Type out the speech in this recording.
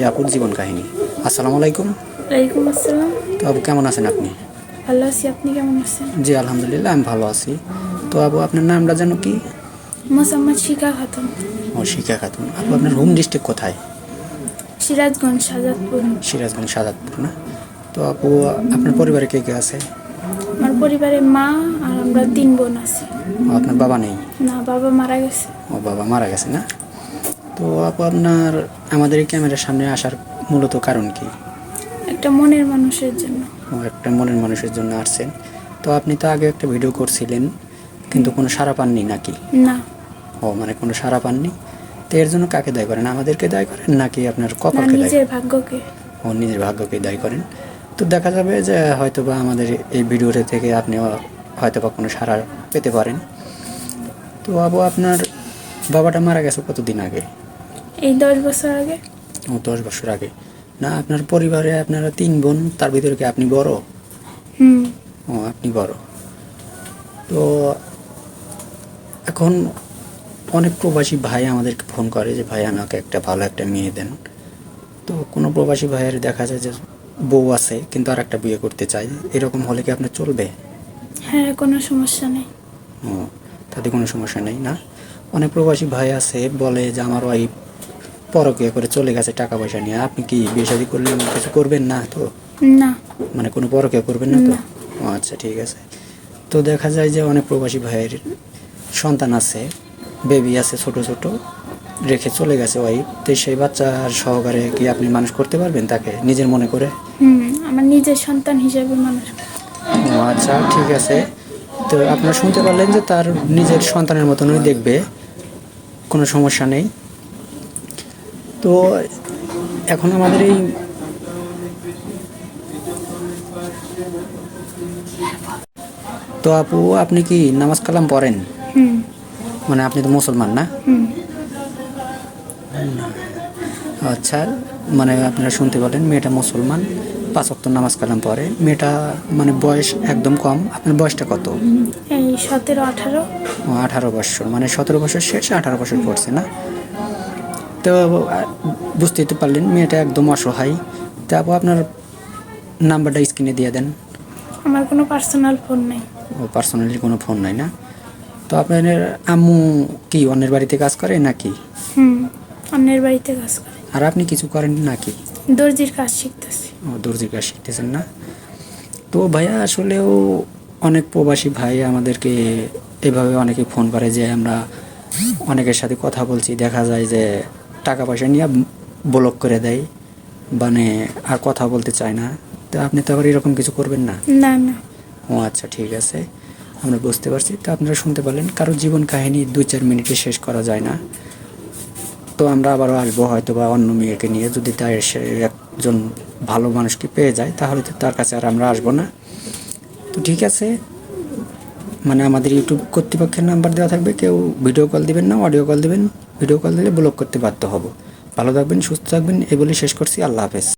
আপুর জীবন কাহিনী। আসসালামু আলাইকুম। ওয়ালাইকুম আসসালাম। তো আপু কেমন আছেন আপনি? ভালো আছি, আপনি কেমন আছেন? জি আলহামদুলিল্লাহ, আমি ভালো আছি। তো আপু আপনার নামটা যেন কি? মোসাম্মদ শিখা খাতুন। ও শিখা খাতুন। আপু আপনার হোম ডিস্ট্রিক্ট কোথায়? সিরাজগঞ্জ, শাহজাদপুর। সিরাজগঞ্জ, সাজাদপুর না? তো আপু আপনার পরিবারে কে কে আছে? আমার পরিবারে মা আর আমরা 3 বোন আছি। ও আপনার বাবা নেই? না, বাবা মারা গেছে। ও বাবা মারা গেছে না? তো আপু আপনার আমাদের এই ক্যামেরার সামনে আসার মূলত কারণ কি? একটা মনের মানুষের জন্য। ও একটা মনের মানুষের জন্য আসছেন। তো আপনি তো আগে একটা ভিডিও করছিলেন, কিন্তু কোনো সাড়া পাননি নাকি? না, ও মানে কোনো সাড়া পাননি। তো এর জন্য কাকে দায়ী করেন? আমাদেরকে দায়ী করেন নাকি আপনার না, কপালকে দায়ী? নিজের ভাগ্যকে। ও নিজের ভাগ্যকে দায়ী করেন। তো দেখা যাবে যে হয়তোবা আমাদের এই ভিডিওটা থেকে আপনি হয়তোবা কোনো সাড়া পেতে পারেন। তো আবু আপনার বাবাটা মারা গেছে কতদিন আগে? এই 10 বছর আগে। ও 10 বছর আগে না? আপনার পরিবারে আপনারা 3 বোন, তার ভিতরে কি আপনি বড়? হুম। ও আপনি বড়। তো এখন অনেক প্রবাসী ভাই আমাদেরকে ফোন করে যে ভাই আমাকে একটা ভালো একটা মেয়ে দেন। তো কোনো প্রবাসী ভাইয়ের দেখা যায় যে বউ আছে কিন্তু আর একটা বিয়ে করতে চাই, এরকম হলে কি আপনার চলবে? হ্যাঁ, কোনো সমস্যা নেই। ও তাতে কোনো সমস্যা নেই না? অনেক প্রবাসী ভাই আছে বলে যে আমার ওয়াইফ পরকীয়া করে চলে গেছে টাকা পয়সা নিয়ে, আপনি কি বিয়ে শাদী করলে কিছু করবেন না তো? না। মানে কোনো পরকীয়া করবেন না তো? না। ও আচ্ছা ঠিক আছে। তো দেখা যায় যে অনেক প্রবাসী ভাইয়ের সন্তান আছে, বেবি আছে ছোট ছোট, রেখে চলে গেছে ওয়াইফ। তো সেই বাচ্চার সহকারে কি আপনি মানুষ করতে পারবেন তাকে নিজের মনে করে? হুম, আমার নিজের সন্তান হিসেবে মানুষ। ও আচ্ছা ঠিক আছে। তো আপনারা শুনতে পারলেন যে তার নিজের সন্তানের মতনই দেখবে, কোনো সমস্যা নেই। তো এখন আমাদের এই তো আপু আপনি কি নামাজ কালাম পড়েন? হুম। মানে আপনি তো মুসলমান না? হুম। আচ্ছা, মানে আপনারা শুনতে পারলেন মেয়েটা মুসলমান, 5 ওয়াক্ত নামাজ কালাম পড়ে। মেয়েটা মানে বয়স একদম কম। আপনার বয়সটা কত? এই 17-18। ও 18 বছর, মানে 17 বছর শেষ 18 বছর পড়ছে না? তো বুঝতেই তো পারলেন মেয়েটা একদম অসহায়। তা আপু আপনার নাম্বারটা স্ক্রিনে দিয়ে দেন। আমার কোনো পার্সোনাল ফোন নেই। ও পার্সোনালি কোনো ফোন নাই না? তো আপনার আম্মু কি অন্যের বাড়িতে কাজ করে নাকি? হুম, অন্যের বাড়িতে কাজ করে। আর আপনি কিছু করেন নাকি? দর্জির কাজ শিখতেছি। ও দর্জির কাজ শিখতেছেন না? তো ভাইয়া আসলেও অনেক প্রবাসী ভাই আমাদেরকে এভাবে অনেকে ফোন করে যে আমরা অনেকের সাথে কথা বলছি, দেখা যায় যে টাকা পয়সা নিয়ে ব্লক করে দেয়, মানে আর কথা বলতে চায় না। তো আপনি তো আবার এরকম কিছু করবেন না? না, না। ও আচ্ছা ঠিক আছে, আমরা বুঝতে পারছি। তো আপনারা শুনতে পারলেন, কারো জীবন কাহিনী 2-4 মিনিটে শেষ করা যায় না। তো আমরা আবারও আসবো হয়তো বা অন্য মেয়েকে নিয়ে, যদি তার সে একজন ভালো মানুষকে পেয়ে যায় তাহলে তো তার কাছে আর আমরা আসবো না। তো ঠিক আছে, মানে আমাদের ইউটিউব কর্তৃপক্ষের নাম্বার দেওয়া থাকবে, কেউ ভিডিও কল দিবেন না, অডিও কল দিবেন। ভিডিও কল দিলে ব্লক করতে বাধ্য হব। ভালো থাকবেন, সুস্থ থাকবেন, এই বলে শেষ করছি। আল্লাহ হাফেজ।